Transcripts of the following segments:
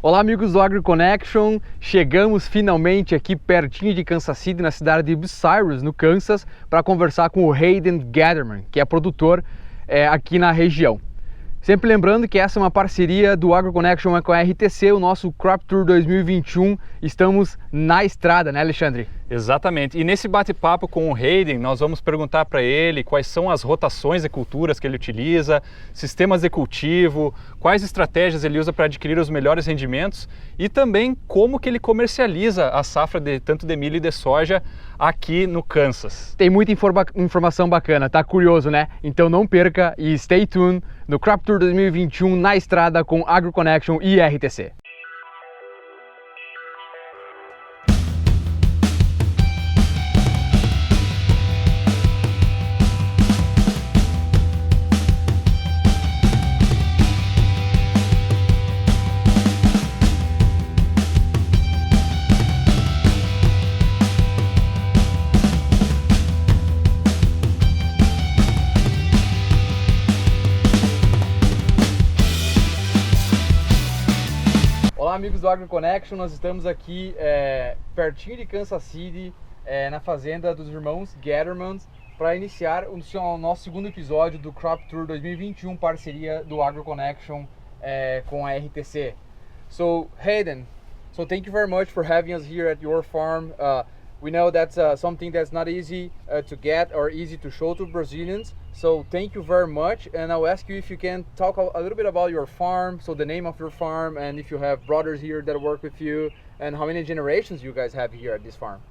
Olá amigos do Agro Connection, chegamos finalmente aqui pertinho de Kansas City, na cidade de Bucyrus, no Kansas, para conversar com o Hayden Gatherman, que é produtor aqui na região. Sempre lembrando que essa é uma parceria do Agro Connection com a RTC, o nosso Crop Tour 2021. Estamos na estrada, né, Alexandre? Exatamente. E nesse bate-papo com o Hayden, nós vamos perguntar para ele quais são as rotações de culturas que ele utiliza, sistemas de cultivo, quais estratégias ele usa para adquirir os melhores rendimentos e também como que ele comercializa a safra tanto de milho e de soja aqui no Kansas. Tem muita informação bacana, tá curioso, né? Então não perca e stay tuned no Crop Tour 2021 na estrada com Agro Connection e RTC. Olá amigos do Agro Connection, nós estamos aqui pertinho de Kansas City, na fazenda dos irmãos Gatherman, para iniciar o nosso segundo episódio do Crop Tour 2021, parceria do Agro Connection com a RTC. So Hayden, thank you very much for having us here at your farm. We know that's something that's not easy to get or easy to show to Brazilians. So thank you very much, and I'll ask you if you can talk a little bit about your farm, so the name of your farm, and if you have brothers here that work with you, and how many generations you guys have here at this farm.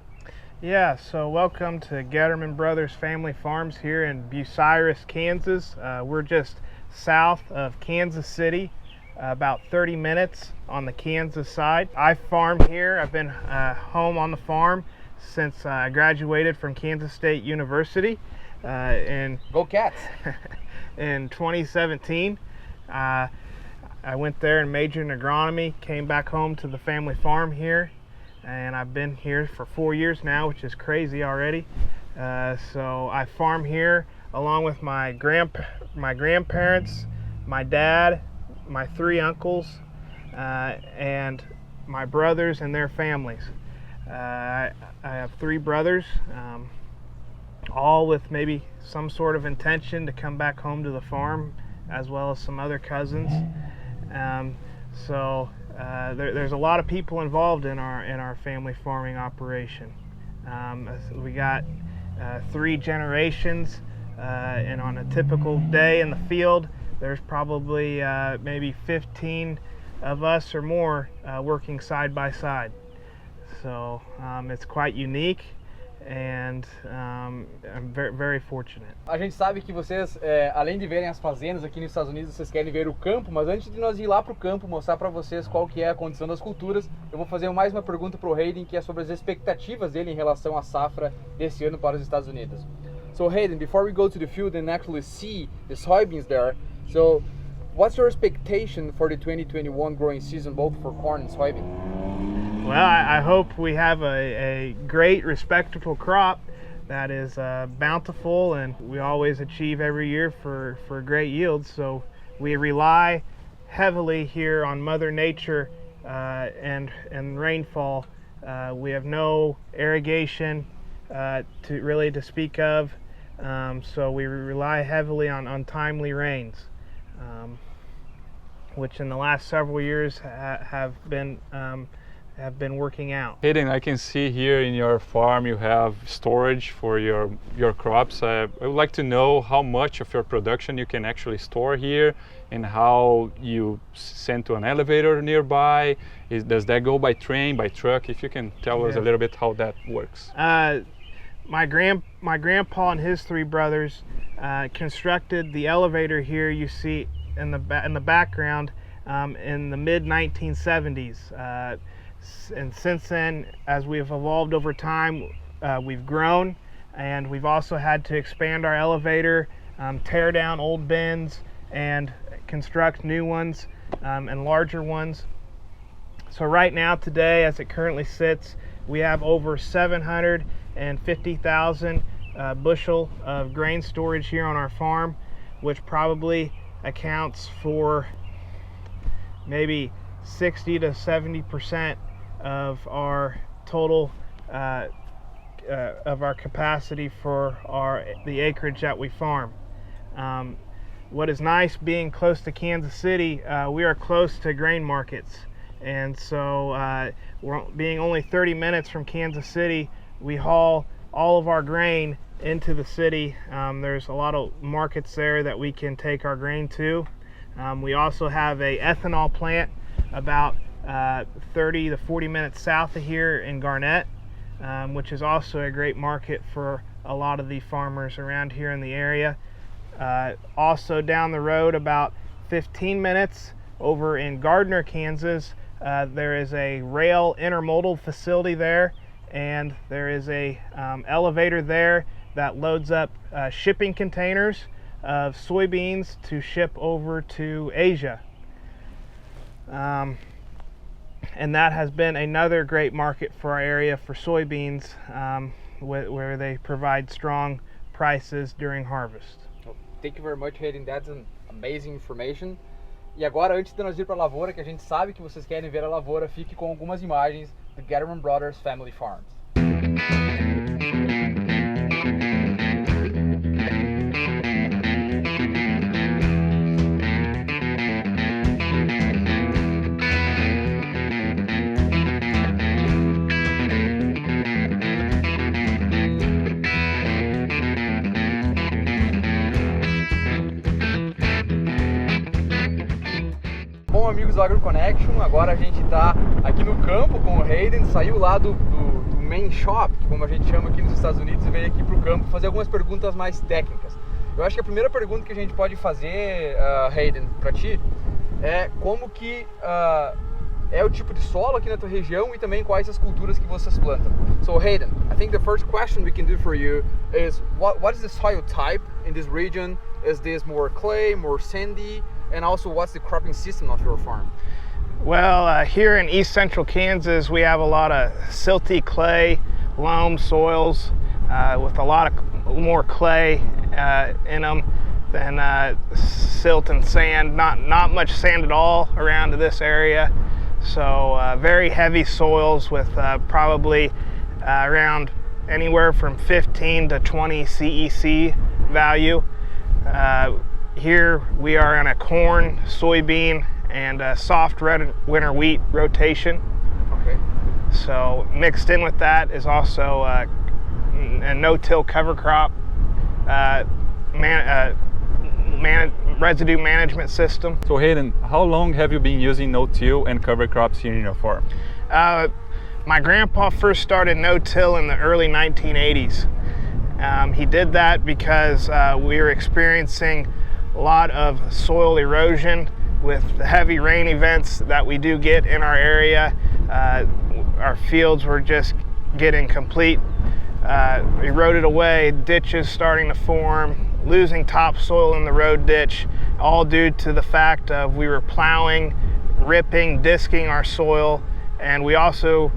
Yeah, so welcome to Gatherman Brothers Family Farms here in Bucyrus, Kansas. We're just south of Kansas City, about 30 minutes on the Kansas side. I farm here. I've been home on the farm since I graduated from Kansas State University. Go Cats! In 2017. I went there and majored in agronomy, came back home to the family farm here, and I've been here for 4 years now, which is crazy already. So I farm here along with my grandparents, my dad, my 3 uncles, and my brothers and their families. I have 3 brothers, all with maybe some sort of intention to come back home to the farm, as well as some other cousins. There's a lot of people involved in our family farming operation. We got 3 generations, and on a typical day in the field, there's probably maybe 15 of us or more working side by side. So it's quite unique. And I'm very, very fortunate. A gente sabe que vocês, além de verem as fazendas aqui nos Estados Unidos, vocês querem ver o campo, mas antes de nós ir lá para o campo, mostrar para vocês qual que é a condição das culturas, eu vou fazer mais uma pergunta para o Hayden, que é sobre as expectativas dele em relação à safra desse ano para os Estados Unidos. So Hayden, before we go to the field and actually see the soybeans there, so what's your expectation for the 2021 growing season, both for corn and soybean? Well, I hope we have a great, respectable crop that is bountiful, and we always achieve every year for great yields. So we rely heavily here on Mother Nature and rainfall. We have no irrigation to speak of, so we rely heavily on timely rains, which in the last several years have been working out. Hayden, I can see here in your farm you have storage for your crops. I would like to know how much of your production you can actually store here and how you send to an elevator nearby. Does that go by train, by truck? If you can tell us a little bit how that works. My grandpa and his 3 brothers constructed the elevator here you see in the background in the mid 1970s. And since then, as we've evolved over time, we've grown, and we've also had to expand our elevator, tear down old bins, and construct new ones and larger ones. So right now, today, as it currently sits, we have over 750,000 bushel of grain storage here on our farm, which probably accounts for maybe 60 to 70% of our total of our capacity for the acreage that we farm. What is nice being close to Kansas City, we are close to grain markets, and so being only 30 minutes from Kansas City, we haul all of our grain into the city. There's a lot of markets there that we can take our grain to. We also have a ethanol plant about 30 to 40 minutes south of here in Garnett, which is also a great market for a lot of the farmers around here in the area. Also down the road about 15 minutes over in Gardner, Kansas, there is a rail intermodal facility there, and there is a elevator there that loads up shipping containers of soybeans to ship over to Asia. And that has been another great market for our area for soybeans, where they provide strong prices during harvest. Thank you very much, Hayden. That's an amazing information. E agora, antes de nós ir para a lavoura, que a gente sabe que vocês querem ver a lavoura, fique com algumas imagens do Getterman Brothers Family Farms. Bom, amigos do Agro Connection, agora a gente está aqui no campo com o Hayden, saiu lá do main shop, como a gente chama aqui nos Estados Unidos, e veio aqui para o campo fazer algumas perguntas mais técnicas. Eu acho que a primeira pergunta que a gente pode fazer, Hayden, para ti, é como que é o tipo de solo aqui na tua região e também quais as culturas que vocês plantam. So Hayden, I think the first question we can do for you is what is the soil type in this region? Is this more clay, more sandy? And also, what's the cropping system of your farm? Well, here in east central Kansas, we have a lot of silty clay, loam soils with a lot of more clay in them than silt and sand. Not much sand at all around this area. So very heavy soils with probably around anywhere from 15 to 20 CEC value. Here we are on a corn, soybean, and a soft red winter wheat rotation. Okay. So mixed in with that is also a no-till cover crop residue management system. So Hayden, how long have you been using no-till and cover crops here in your farm? My grandpa first started no-till in the early 1980s. He did that because we were experiencing a lot of soil erosion with the heavy rain events that we do get in our area. Our fields were just getting complete eroded away, ditches starting to form, losing topsoil in the road ditch, all due to the fact of we were plowing, ripping, disking our soil, and we also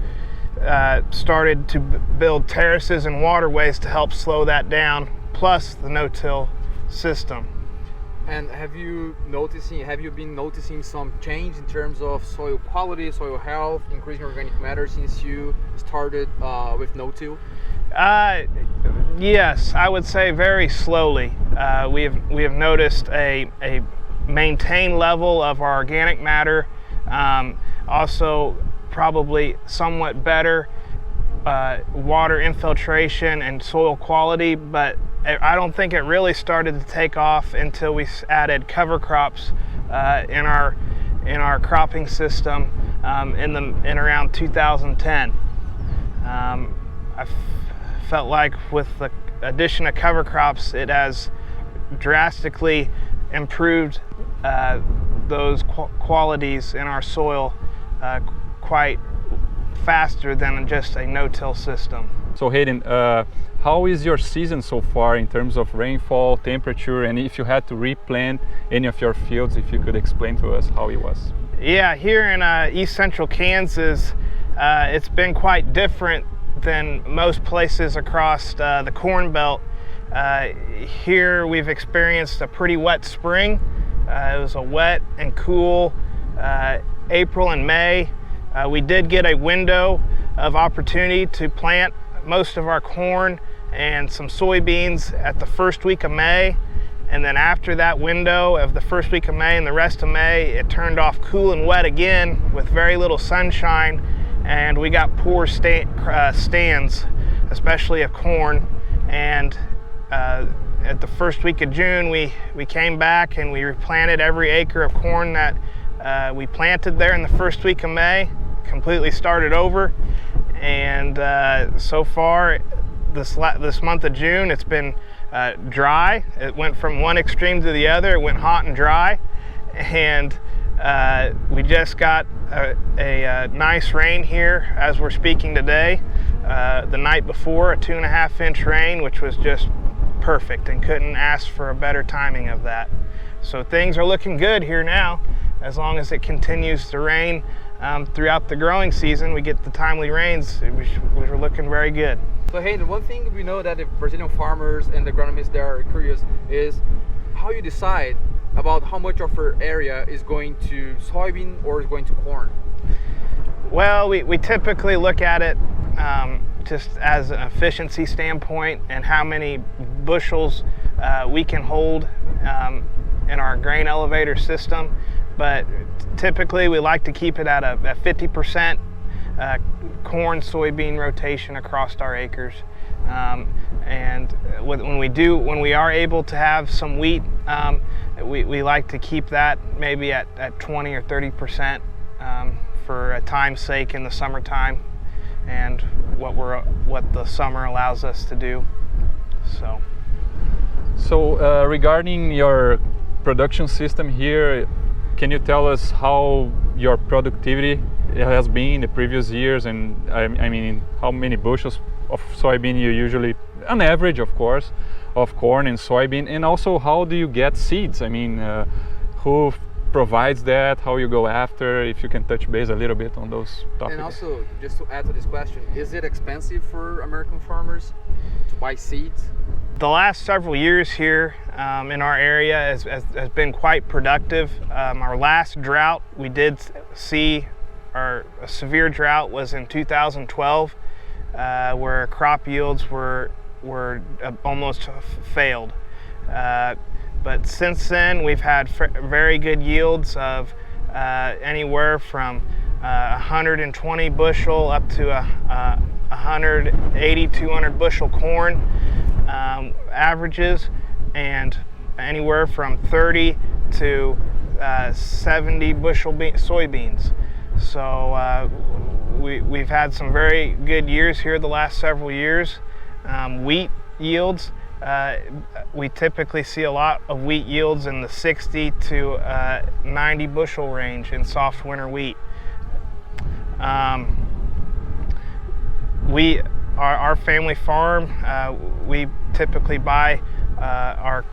started to build terraces and waterways to help slow that down, plus the no-till system. And have you been noticing some change in terms of soil quality, soil health, increasing organic matter since you started with no-till? Yes, I would say very slowly. We have noticed a maintained level of our organic matter, also probably somewhat better water infiltration and soil quality, but I don't think it really started to take off until we added cover crops in our cropping system in around 2010. I felt like with the addition of cover crops, it has drastically improved those qualities in our soil quite faster than just a no-till system. So Hayden, how is your season so far in terms of rainfall, temperature, and if you had to replant any of your fields, if you could explain to us how it was? Yeah, here in east central Kansas, it's been quite different than most places across the Corn Belt. Here we've experienced a pretty wet spring. It was a wet and cool April and May. We did get a window of opportunity to plant most of our corn and some soybeans at the first week of May. And then after that window of the first week of May and the rest of May, it turned off cool and wet again with very little sunshine, and we got poor stands, especially of corn. And at the first week of June, we came back and we replanted every acre of corn that we planted there in the first week of May, completely started over. And so far, this month of June, it's been dry. It went from one extreme to the other. It went hot and dry, and we just got a nice rain here as we're speaking today. The night before, a 2.5-inch rain, which was just perfect, and couldn't ask for a better timing of that. So things are looking good here now. As long as it continues to rain throughout the growing season, we get the timely rains, we're looking very good. So Hayden, one thing we know that the Brazilian farmers and the agronomists that are curious is how you decide about how much of your area is going to soybean or is going to corn. Well, we typically look at it just as an efficiency standpoint and how many bushels we can hold in our grain elevator system. But typically we like to keep it at a 50% corn soybean rotation across our acres. And when we are able to have some wheat, we like to keep that maybe at 20 or 30% for a time's sake in the summertime, and what the summer allows us to do. So regarding your production system here, can you tell us how your productivity has been in the previous years, and I mean how many bushels of soybean you usually, on average of course, of corn and soybean, and also how do you get seeds? I mean, who provides that, how you go after, if you can touch base a little bit on those topics. And also, just to add to this question, is it expensive for American farmers to buy seeds? The last several years here in our area has been quite productive. Our last drought we did see, a severe drought, was in 2012, where crop yields were almost failed. But since then, we've had very good yields of anywhere from 120 bushel up to 180, 200 bushel corn averages, and anywhere from 30 to 70 bushel soybeans. So we've had some very good years here the last several years. Wheat yields, we typically see a lot of wheat yields in the 60 to 90 bushel range in soft winter wheat. Our family farm, we typically buy our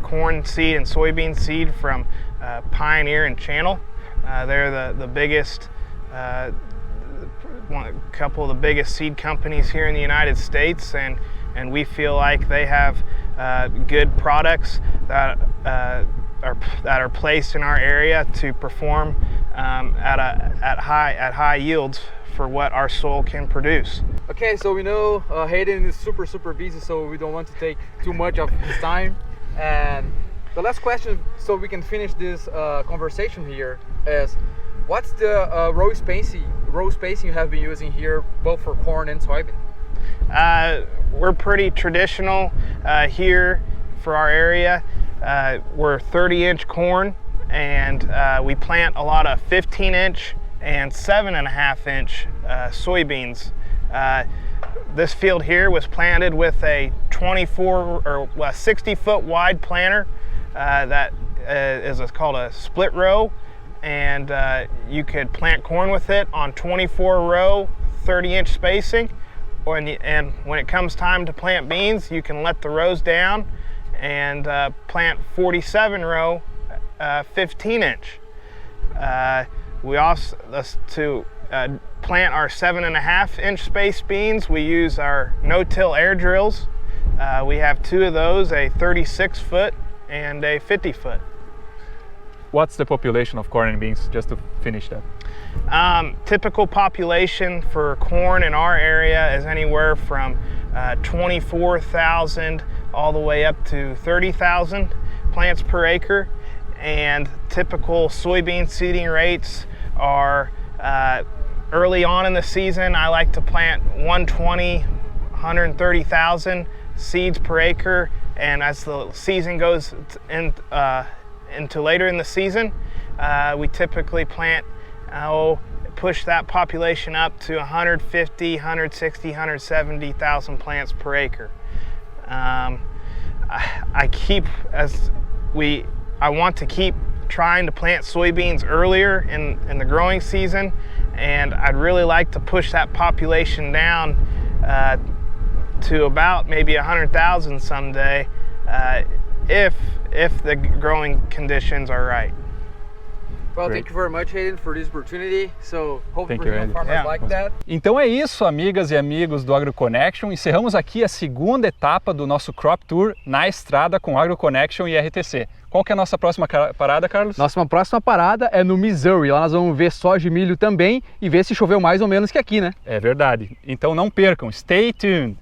corn seed and soybean seed from Pioneer and Channel. They're the biggest, a couple of the biggest seed companies here in the United States, and we feel like they have good products that are placed in our area to perform at high yields for what our soil can produce. Okay, so we know Hayden is super busy, so we don't want to take too much of his time. And the last question, so we can finish this conversation here, is what's the row spacing you have been using here, both for corn and soybean? We're pretty traditional here for our area. We're 30-inch corn, and we plant a lot of 15-inch and 7.5-inch soybeans. This field here was planted with a 60-foot wide planter that is called a split row, and you could plant corn with it on 24 row, 30-inch spacing. And when it comes time to plant beans, you can let the rows down and plant 47 row, 15-inch. We also, to plant our 7.5-inch space beans, we use our no-till air drills. We have two of those, a 36-foot and a 50-foot. what's the population of corn and beans, just to finish that? Typical population for corn in our area is anywhere from 24,000 all the way up to 30,000 plants per acre, and typical soybean seeding rates are early on in the season I like to plant 130,000 seeds per acre, and as the season goes into later in the season, we typically plant push that population up to 150, 160, 170,000 plants per acre. I want to keep trying to plant soybeans earlier in the growing season, and I'd really like to push that population down to about maybe 100,000 someday if the growing conditions are right. Well, Great. thank you very much, Hayden, for this opportunity. So, hope Thank Brazilian you, farmers Yeah. like that. Então é isso, amigas e amigos do Agro Connection. Encerramos aqui a segunda etapa do nosso Crop Tour na estrada com Agro Connection e RTC. Qual que é a nossa próxima parada, Carlos? Nossa próxima parada é no Missouri. Lá nós vamos ver soja e milho também e ver se choveu mais ou menos que aqui, né? É verdade. Então não percam. Stay tuned!